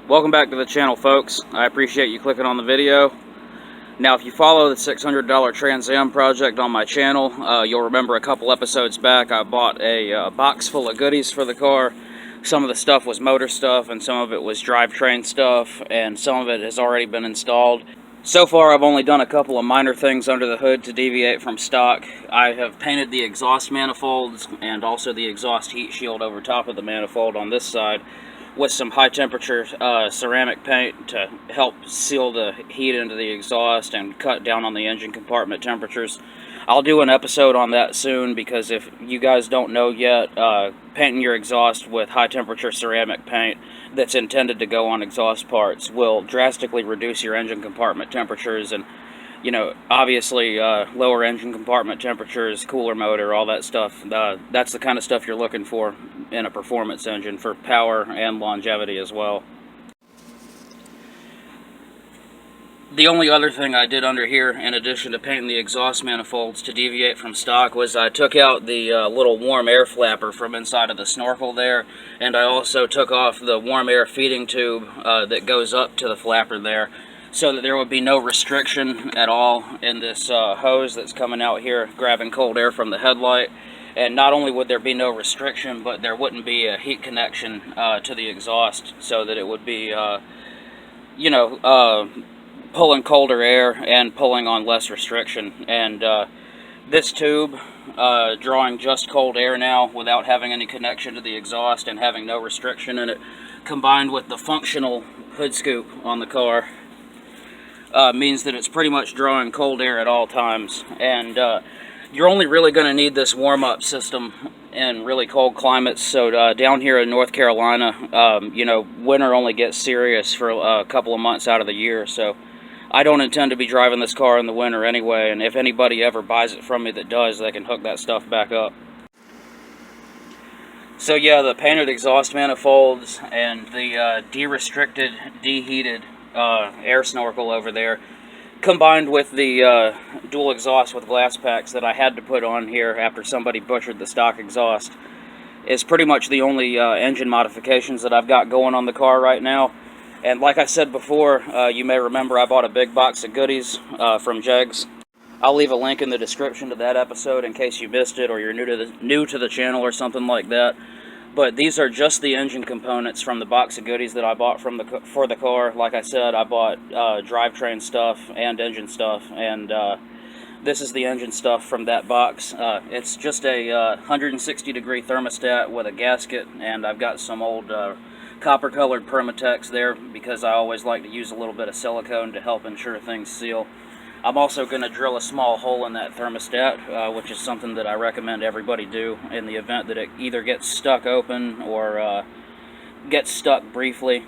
Welcome back to the channel, folks. I appreciate you clicking on the video. Now, if you follow the $600 TransAm project on my channel, you'll remember a couple episodes back I bought a box full of goodies for the car. Some of the stuff was motor stuff, and some of it was drivetrain stuff, and some of it has already been installed. So far, I've only done a couple of minor things under the hood to deviate from stock. I have painted the exhaust manifolds and also the exhaust heat shield over top of the manifold on this side with some high temperature ceramic paint to help seal the heat into the exhaust and cut down on the engine compartment temperatures. I'll do an episode on that soon, because if you guys don't know yet, painting your exhaust with high temperature ceramic paint that's intended to go on exhaust parts will drastically reduce your engine compartment temperatures, and obviously lower engine compartment temperatures, cooler motor, all that stuff. That's the kind of stuff you're looking for in a performance engine for power and longevity as well. The only other thing I did under here, in addition to painting the exhaust manifolds to deviate from stock, was I took out the little warm air flapper from inside of the snorkel there, and I also took off the warm air feeding tube that goes up to the flapper there, so that there would be no restriction at all in this hose that's coming out here grabbing cold air from the headlight. And not only would there be no restriction, but there wouldn't be a heat connection to the exhaust, so that it would be, pulling colder air and pulling on less restriction. And this tube, drawing just cold air now without having any connection to the exhaust and having no restriction in it, combined with the functional hood scoop on the car, means that it's pretty much drawing cold air at all times. And you're only really going to need this warm-up system in really cold climates. So down here in North Carolina, winter only gets serious for a couple of months out of the year. So I don't intend to be driving this car in the winter anyway, and if anybody ever buys it from me that does, they can hook that stuff back up. So yeah, the painted exhaust manifolds and the de-restricted, deheated air snorkel over there, combined with the dual exhaust with glass packs that I had to put on here after somebody butchered the stock exhaust, is pretty much the only engine modifications that I've got going on the car right now. And like I said before, you may remember I bought a big box of goodies from Jegs. I'll leave a link in the description to that episode in case you missed it or you're new to the channel or something like that. But these are just the engine components from the box of goodies that I bought for the car. Like I said, I bought drivetrain stuff and engine stuff, and this is the engine stuff from that box. It's just a 160-degree thermostat with a gasket, and I've got some old copper-colored Permatex there because I always like to use a little bit of silicone to help ensure things seal. I'm also going to drill a small hole in that thermostat, which is something that I recommend everybody do in the event that it either gets stuck open or gets stuck briefly.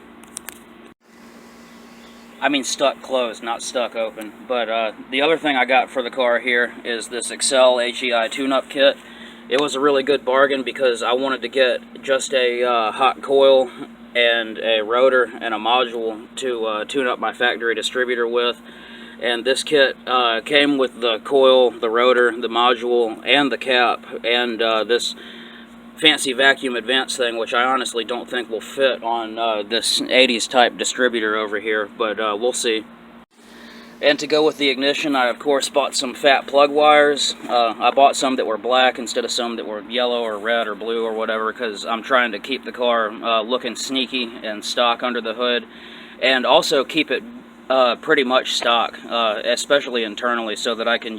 I mean stuck closed, not stuck open. But the other thing I got for the car here is this Excel HEI tune-up kit. It was a really good bargain because I wanted to get just a hot coil and a rotor and a module to tune up my factory distributor with. And this kit came with the coil, the rotor, the module, and the cap, and this fancy vacuum advance thing, which I honestly don't think will fit on this 80s type distributor over here, but we'll see. And to go with the ignition, I of course bought some fat plug wires. I bought some that were black instead of some that were yellow or red or blue or whatever, because I'm trying to keep the car looking sneaky and stock under the hood, and also keep it pretty much stock, especially internally, so that I can,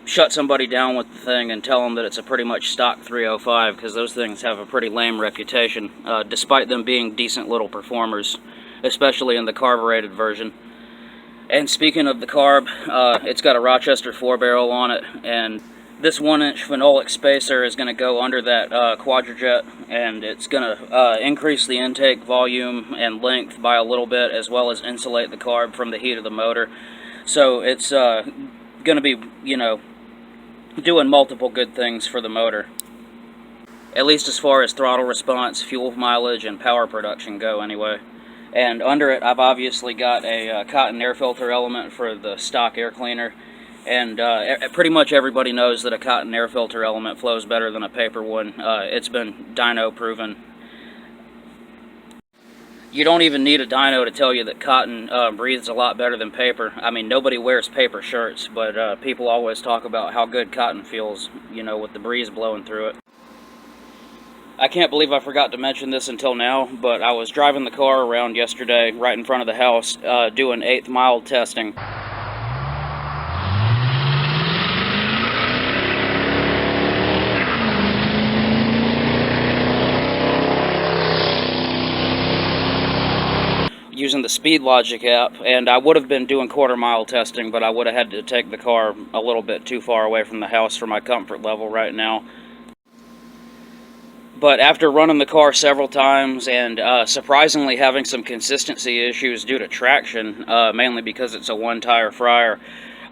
shut somebody down with the thing and tell them that it's a pretty much stock 305, because those things have a pretty lame reputation, despite them being decent little performers, especially in the carbureted version. And speaking of the carb, it's got a Rochester 4-barrel on it, and this 1-inch phenolic spacer is going to go under that quadrajet, and it's going to increase the intake volume and length by a little bit, as well as insulate the carb from the heat of the motor. So it's going to be, doing multiple good things for the motor, at least as far as throttle response, fuel mileage, and power production go anyway. And under it, I've obviously got a cotton air filter element for the stock air cleaner. And pretty much everybody knows that a cotton air filter element flows better than a paper one. It's been dyno proven. You don't even need a dyno to tell you that cotton breathes a lot better than paper. I mean, nobody wears paper shirts, but people always talk about how good cotton feels, you know, with the breeze blowing through it. I can't believe I forgot to mention this until now, but I was driving the car around yesterday right in front of the house doing 8th mile testing. Using the Speed Logic app, and I would have been doing quarter-mile testing, but I would have had to take the car a little bit too far away from the house for my comfort level right now. But after running the car several times and surprisingly having some consistency issues due to traction, mainly because it's a one-tire fryer,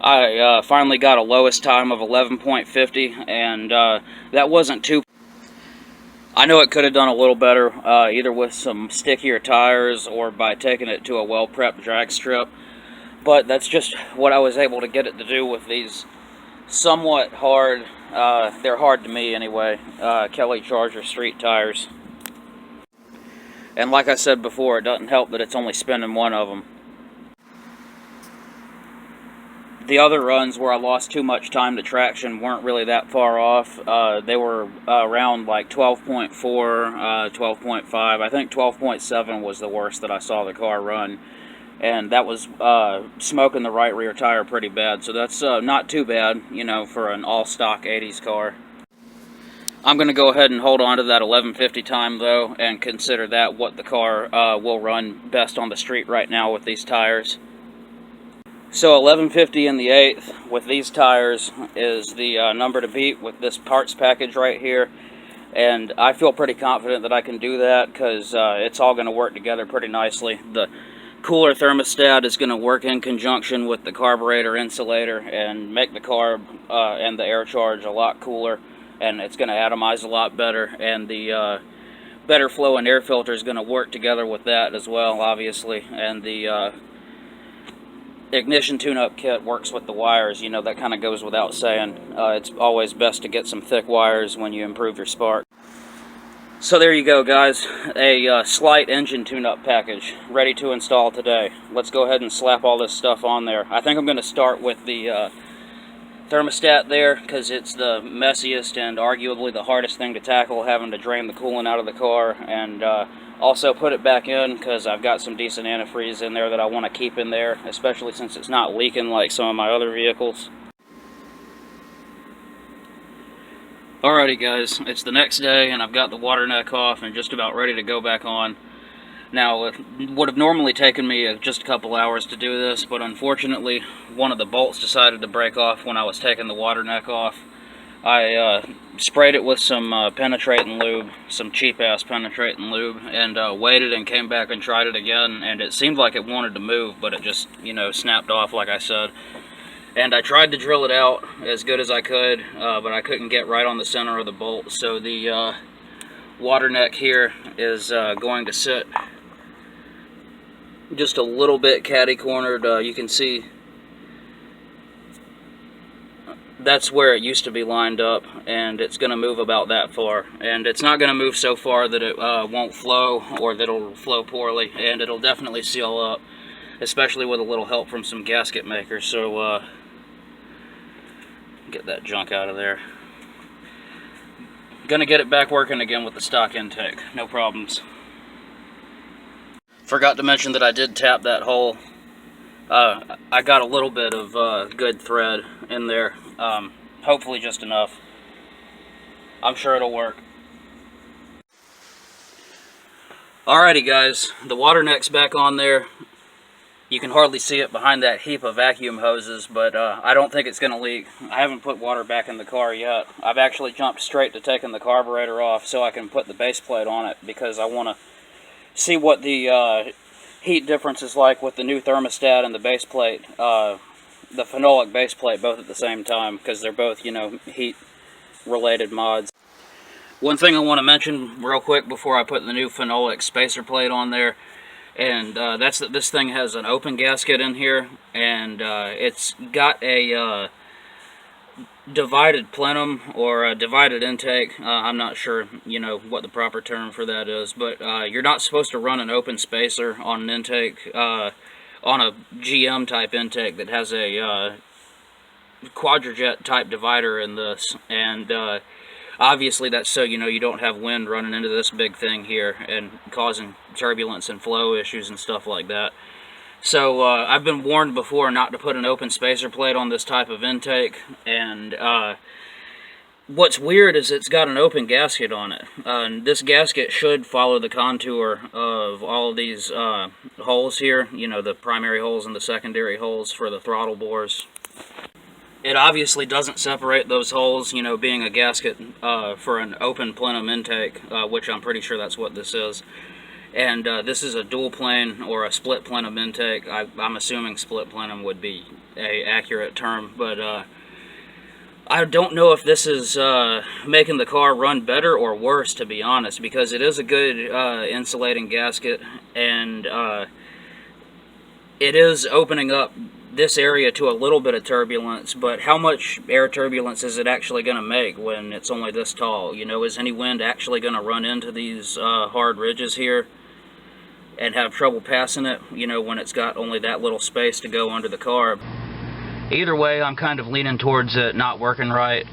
I finally got a lowest time of 11.50, and that wasn't too... I know it could have done a little better, either with some stickier tires or by taking it to a well-prepped drag strip, but that's just what I was able to get it to do with these somewhat hard, they're hard to me anyway, Kelly Charger street tires. And like I said before, it doesn't help that it's only spinning one of them. The other runs where I lost too much time to traction weren't really that far off. They were around like 12.4, 12.5. I think 12.7 was the worst that I saw the car run. And that was smoking the right rear tire pretty bad. So that's not too bad, you know, for an all-stock 80s car. I'm going to go ahead and hold on to that 1150 time, though, and consider that what the car will run best on the street right now with these tires. So 1150 in the 8th with these tires is the number to beat with this parts package right here. And I feel pretty confident that I can do that because it's all going to work together pretty nicely. The cooler thermostat is going to work in conjunction with the carburetor insulator and make the carb and the air charge a lot cooler. And it's going to atomize a lot better. And the better flow and air filter is going to work together with that as well, obviously. And the ignition tune-up kit works with the wires. You know, that kind of goes without saying. It's always best to get some thick wires when you improve your spark. So there you go, guys. A slight engine tune-up package ready to install today. Let's go ahead and slap all this stuff on there. I think I'm going to start with the thermostat there because it's the messiest and arguably the hardest thing to tackle, having to drain the coolant out of the car, and also put it back in because I've got some decent antifreeze in there that I want to keep in there, especially since it's not leaking like some of my other vehicles. Alrighty guys, it's the next day and I've got the water neck off and just about ready to go back on. Now, it would have normally taken me just a couple hours to do this, but unfortunately one of the bolts decided to break off when I was taking the water neck off. I sprayed it with some penetrating lube, some cheap-ass penetrating lube, and waited and came back and tried it again, and it seemed like it wanted to move, but it just, you know, snapped off like I said. And I tried to drill it out as good as I could, but I couldn't get right on the center of the bolt, so the water neck here is going to sit just a little bit catty-cornered. You can see that's where it used to be lined up, and it's going to move about that far. And it's not going to move so far that it won't flow or that it'll flow poorly, and it'll definitely seal up, especially with a little help from some gasket makers. So get that junk out of there. Gonna get it back working again with the stock intake, no problems. Forgot to mention that I did tap that hole. I got a little bit of good thread in there, hopefully just enough. I'm sure it'll work. Alrighty guys, the water neck's back on there. You can hardly see it behind that heap of vacuum hoses, but I don't think it's going to leak. I haven't put water back in the car yet. I've actually jumped straight to taking the carburetor off so I can put the base plate on it, because I want to see what the heat difference is like with the new thermostat and the base plate, the phenolic base plate, both at the same time, because they're both, you know, heat-related mods. One thing I want to mention real quick before I put the new phenolic spacer plate on there, and that's that this thing has an open gasket in here, and it's got a divided plenum or a divided intake. I'm not sure, you know, what the proper term for that is, but you're not supposed to run an open spacer on an intake, on a GM type intake that has a quadrajet type divider in this, and obviously that's so, you know, you don't have wind running into this big thing here and causing turbulence and flow issues and stuff like that. So I've been warned before not to put an open spacer plate on this type of intake, and what's weird is it's got an open gasket on it. And this gasket should follow the contour of all of these holes here, you know, the primary holes and the secondary holes for the throttle bores. It obviously doesn't separate those holes, you know, being a gasket for an open plenum intake, which I'm pretty sure that's what this is. And this is a dual plane or a split plenum intake. I'm assuming split plenum would be a accurate term, but I don't know if this is making the car run better or worse, to be honest, because it is a good insulating gasket, and it is opening up this area to a little bit of turbulence, but how much air turbulence is it actually going to make when it's only this tall? You know, is any wind actually going to run into these hard ridges here and have trouble passing it, you know, when it's got only that little space to go under the car? Either way, I'm kind of leaning towards it not working right,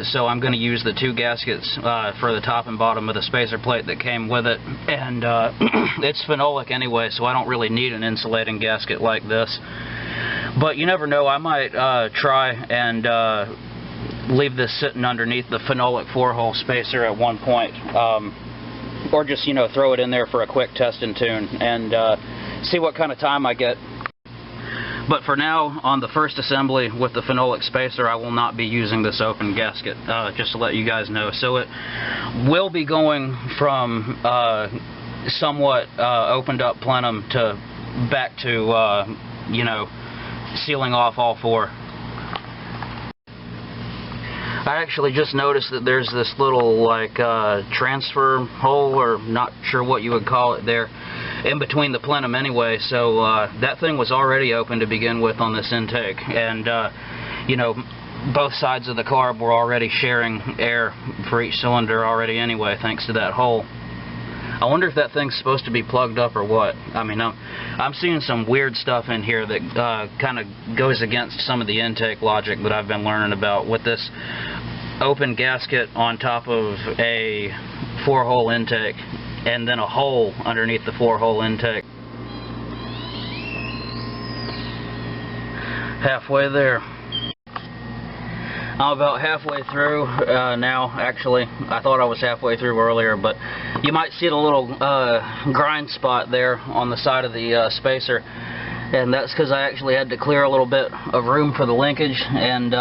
so I'm going to use the two gaskets for the top and bottom of the spacer plate that came with it, and it's phenolic anyway, so I don't really need an insulating gasket like this. But you never know, I might try and leave this sitting underneath the phenolic 4-hole spacer at one point, or just, you know, throw it in there for a quick test and tune, and see what kind of time I get. But for now, on the first assembly with the phenolic spacer, I will not be using this open gasket, just to let you guys know. So it will be going from somewhat opened up plenum to back to, you know, sealing off all four. I actually just noticed that there's this little, like, transfer hole, or not sure what you would call it there, in between the plenum anyway, so that thing was already open to begin with on this intake, and you know, both sides of the carb were already sharing air for each cylinder already anyway, thanks to that hole. I wonder if that thing's supposed to be plugged up or what. I mean, I'm seeing some weird stuff in here that kind of goes against some of the intake logic that I've been learning about with this open gasket on top of a 4-hole intake, and then a hole underneath the 4-hole intake. Halfway there. I'm about halfway through now, actually. I thought I was halfway through earlier, but you might see the little grind spot there on the side of the spacer, and that's because I actually had to clear a little bit of room for the linkage, and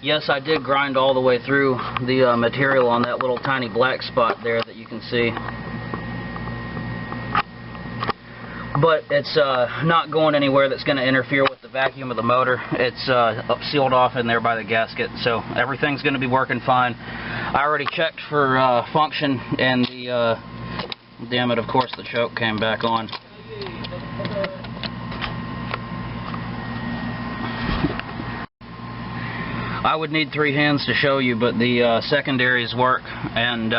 yes, I did grind all the way through the material on that little tiny black spot there that you can see. But it's not going anywhere that's going to interfere with the vacuum of the motor. It's sealed off in there by the gasket, so everything's going to be working fine. I already checked for function, and the damn it, of course the choke came back on. I would need 3 hands to show you, but the secondaries work, and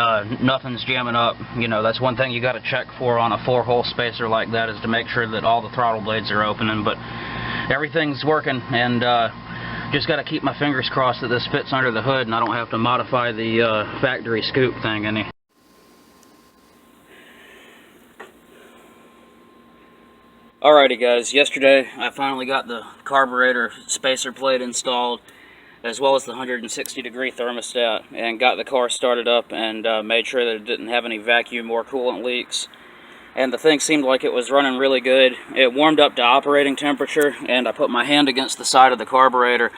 nothing's jamming up. You know, that's one thing you got to check for on a 4-hole spacer like that, is to make sure that all the throttle blades are opening. But everything's working, and just got to keep my fingers crossed that this fits under the hood and I don't have to modify the factory scoop thing any. Alrighty guys, yesterday I finally got the carburetor spacer plate installed, as well as the 160-degree thermostat, and got the car started up and made sure that it didn't have any vacuum or coolant leaks. And the thing seemed like it was running really good. It warmed up to operating temperature, and I put my hand against the side of the carburetor,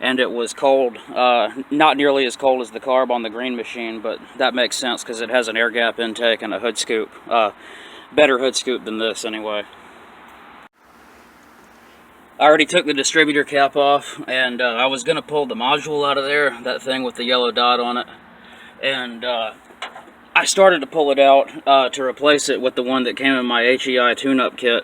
and it was cold. Not nearly as cold as the carb on the green machine, but that makes sense because it has an air gap intake and a hood scoop. Better hood scoop than this anyway. I already took the distributor cap off, and I was going to pull the module out of there, that thing with the yellow dot on it, and I started to pull it out to replace it with the one that came in my HEI tune-up kit,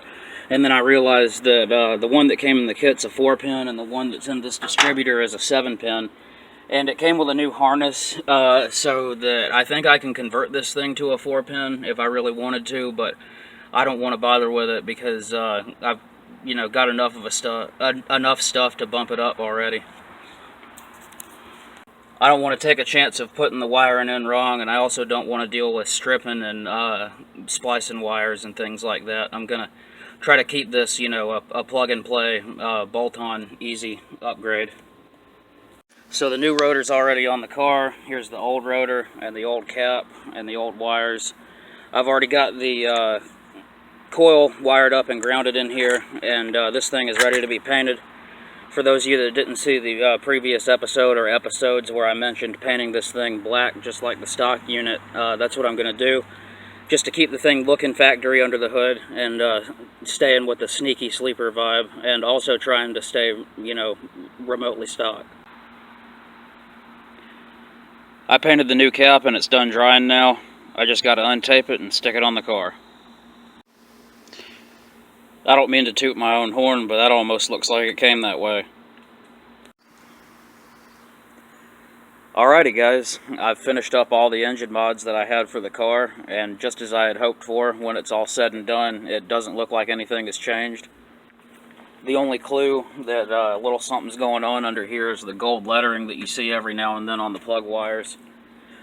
and then I realized that the one that came in the kit's a 4-pin, and the one that's in this distributor is a 7-pin, And it came with a new harness, so that I think I can convert this thing to a 4-pin if I really wanted to, but I don't want to bother with it because I've, got enough stuff to bump it up already. I don't want to take a chance of putting the wiring in wrong, and I also don't want to deal with stripping and splicing wires and things like that. I'm gonna try to keep this, a plug-and-play, bolt-on, easy upgrade. So the new rotor's already on the car. Here's the old rotor and the old cap and the old wires. I've already got the coil wired up and grounded in here, and this thing is ready to be painted. For those of you that didn't see the previous episode or episodes where I mentioned painting this thing black just like the stock unit, that's what I'm going to do, just to keep the thing looking factory under the hood and staying with the sneaky sleeper vibe, and also trying to stay, remotely stock. I painted the new cap and it's done drying now. I just got to untape it and stick it on the car. I don't mean to toot my own horn, but that almost looks like it came that way. Alrighty guys, I've finished up all the engine mods that I had for the car, and just as I had hoped for, when it's all said and done, it doesn't look like anything has changed. The only clue that a little something's going on under here is the gold lettering that you see every now and then on the plug wires.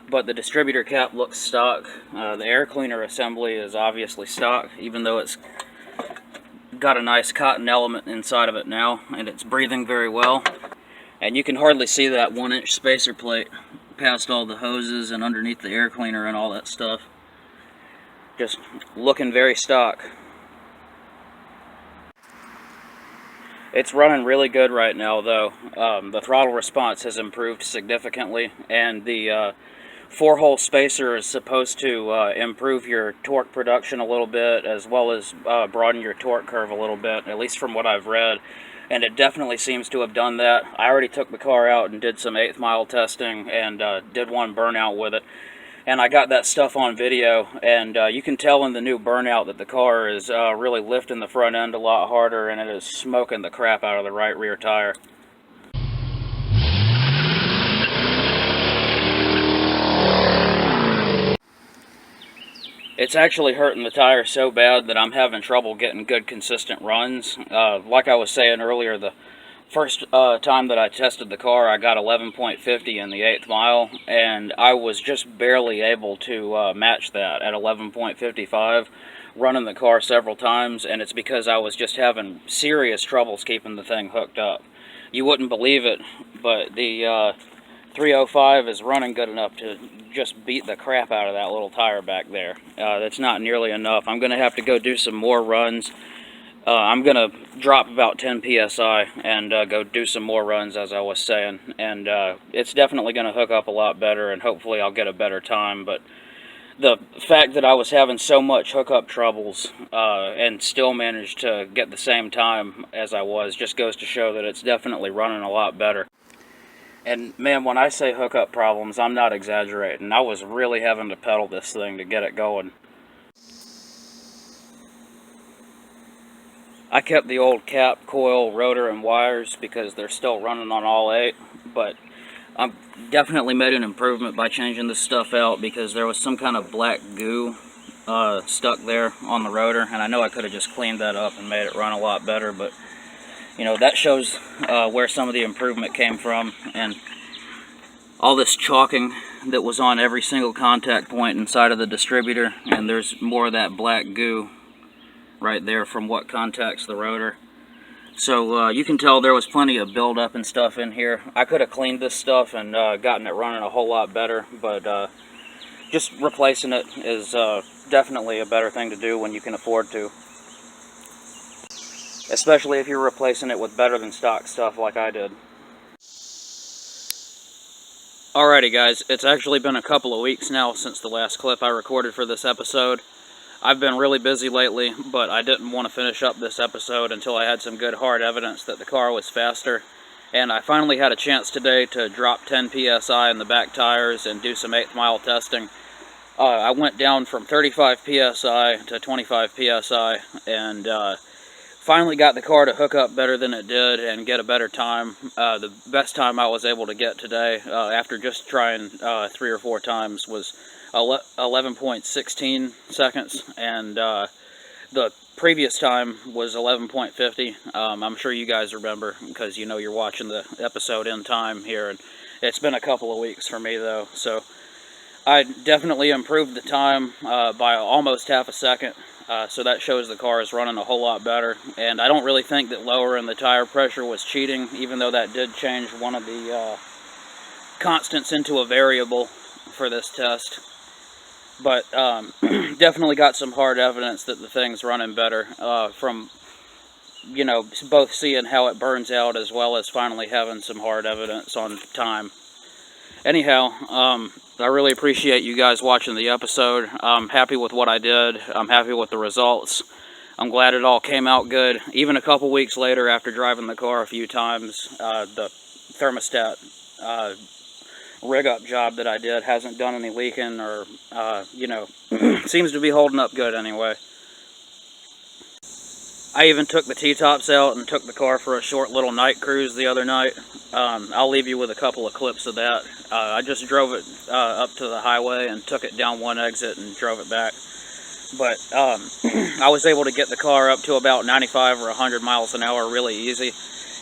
But the distributor cap looks stock. The air cleaner assembly is obviously stock, even though it's got a nice cotton element inside of it now, and it's breathing very well. And you can hardly see that 1-inch spacer plate past all the hoses and underneath the air cleaner and all that stuff. Just looking very stock. It's running really good right now though. The throttle response has improved significantly, and the 4-hole spacer is supposed to improve your torque production a little bit, as well as broaden your torque curve a little bit, at least from what I've read. And it definitely seems to have done that. I already took the car out and did some 1/8 mile testing and did one burnout with it. And I got that stuff on video, and you can tell in the new burnout that the car is really lifting the front end a lot harder, and it is smoking the crap out of the right rear tire. It's actually hurting the tire so bad that I'm having trouble getting good consistent runs. Like I was saying earlier, the first time that I tested the car, I got 11.50 in the 1/8 mile, and I was just barely able to match that at 11.55, running the car several times, and it's because I was just having serious troubles keeping the thing hooked up. You wouldn't believe it, but the 305 is running good enough to just beat the crap out of that little tire back there. That's not nearly enough. I'm going to have to go do some more runs. I'm going to drop about 10 psi and go do some more runs, as I was saying. And it's definitely going to hook up a lot better, and hopefully I'll get a better time. But the fact that I was having so much hookup troubles and still managed to get the same time as I was just goes to show that it's definitely running a lot better. And man, when I say hookup problems, I'm not exaggerating. I was really having to pedal this thing to get it going. I kept the old cap, coil, rotor, and wires because they're still running on all 8, but I've definitely made an improvement by changing this stuff out because there was some kind of black goo stuck there on the rotor, and I know I could have just cleaned that up and made it run a lot better, but that shows where some of the improvement came from. And all this chalking that was on every single contact point inside of the distributor, and there's more of that black goo right there from what contacts the rotor. So you can tell there was plenty of buildup and stuff in here. I could have cleaned this stuff and gotten it running a whole lot better, but just replacing it is definitely a better thing to do when you can afford to. Especially if you're replacing it with better than stock stuff like I did. Alrighty guys, it's actually been a couple of weeks now since the last clip I recorded for this episode. I've been really busy lately, but I didn't want to finish up this episode until I had some good hard evidence that the car was faster. And I finally had a chance today to drop 10 psi in the back tires and do some 1/8 mile testing. I went down from 35 psi to 25 psi, and finally got the car to hook up better than it did and get a better time. The best time I was able to get today, after just trying 3 or 4 times, was 11.16 seconds, and the previous time was 11.50. I'm sure you guys remember, because you know you're watching the episode in time here, and it's been a couple of weeks for me though, so I definitely improved the time by almost half a second. So that shows the car is running a whole lot better, and I don't really think that lowering the tire pressure was cheating, even though that did change one of the constants into a variable for this test. But definitely got some hard evidence that the thing's running better from, you know, both seeing how it burns out as well as finally having some hard evidence on time. Anyhow, I really appreciate you guys watching the episode. I'm happy with what I did. I'm happy with the results. I'm glad it all came out good. Even a couple weeks later, after driving the car a few times, the thermostat rig-up job that I did hasn't done any leaking, or, you know, seems to be holding up good anyway. I even took the T-tops out and took the car for a short little night cruise the other night. I'll leave you with a couple of clips of that. I just drove it up to the highway and took it down one exit and drove it back. But I was able to get the car up to about 95 or 100 miles an hour really easy.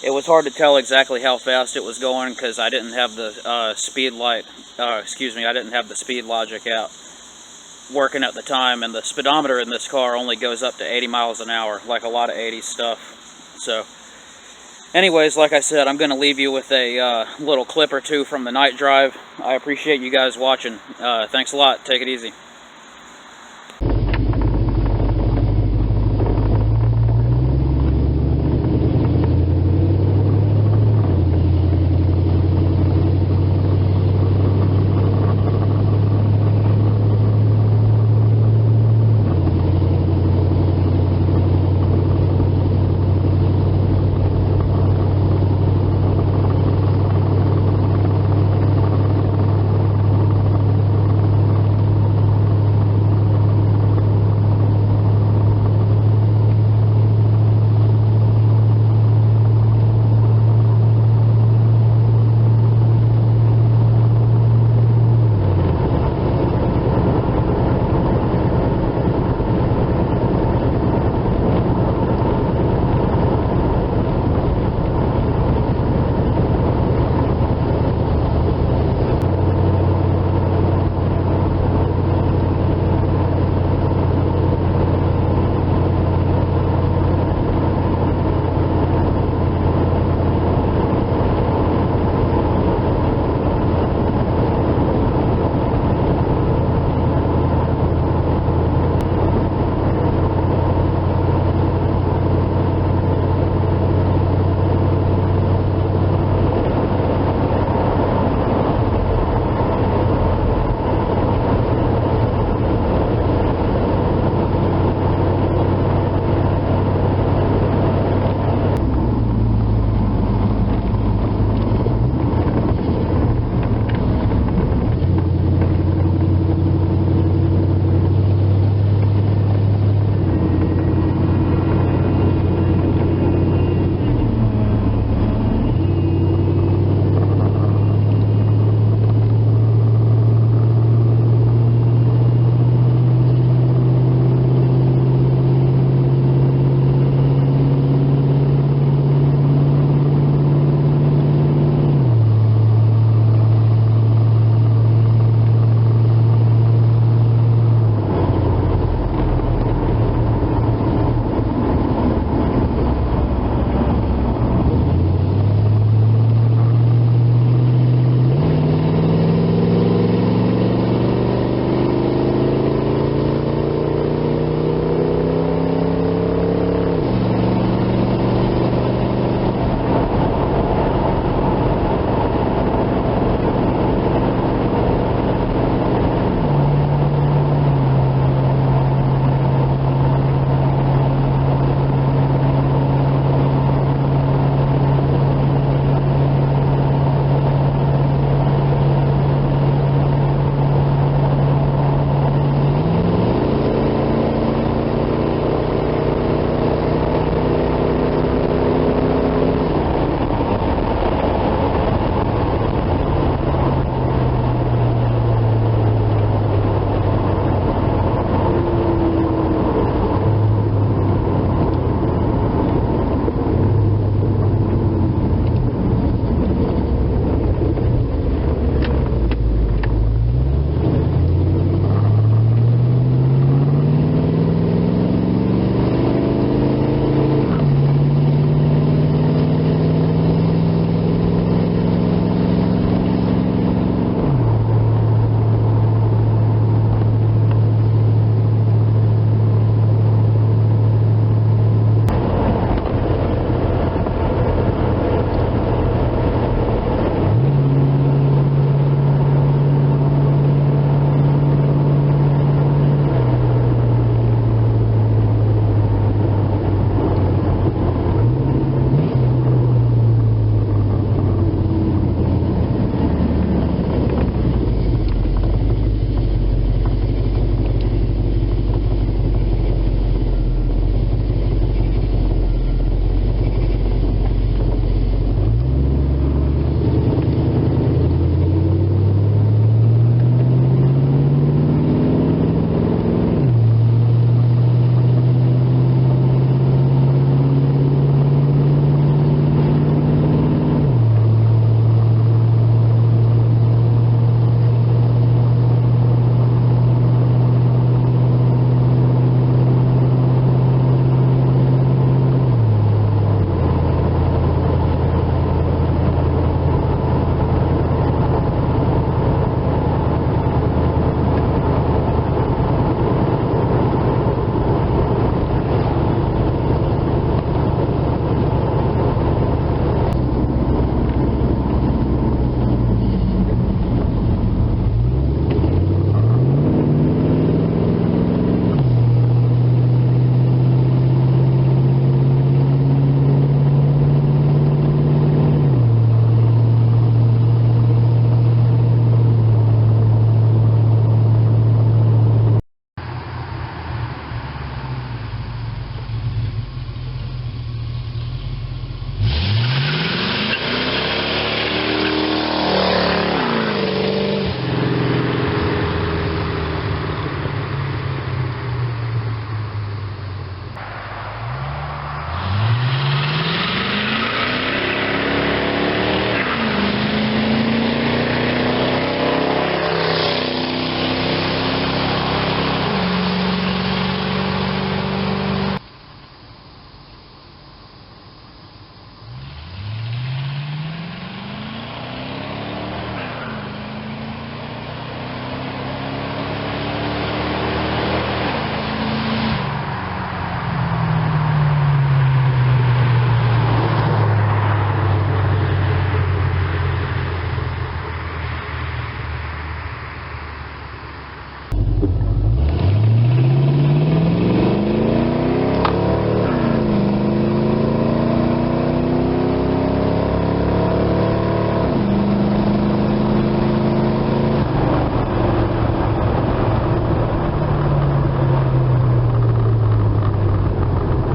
It was hard to tell exactly how fast it was going because I didn't have the speed light, excuse me, I didn't have the speed logic out working at the time, and the speedometer in this car only goes up to 80 miles an hour, like a lot of 80s stuff. So anyways, like I said, I'm going to leave you with a little clip or two from the night drive. I appreciate you guys watching. Thanks a lot. Take it easy.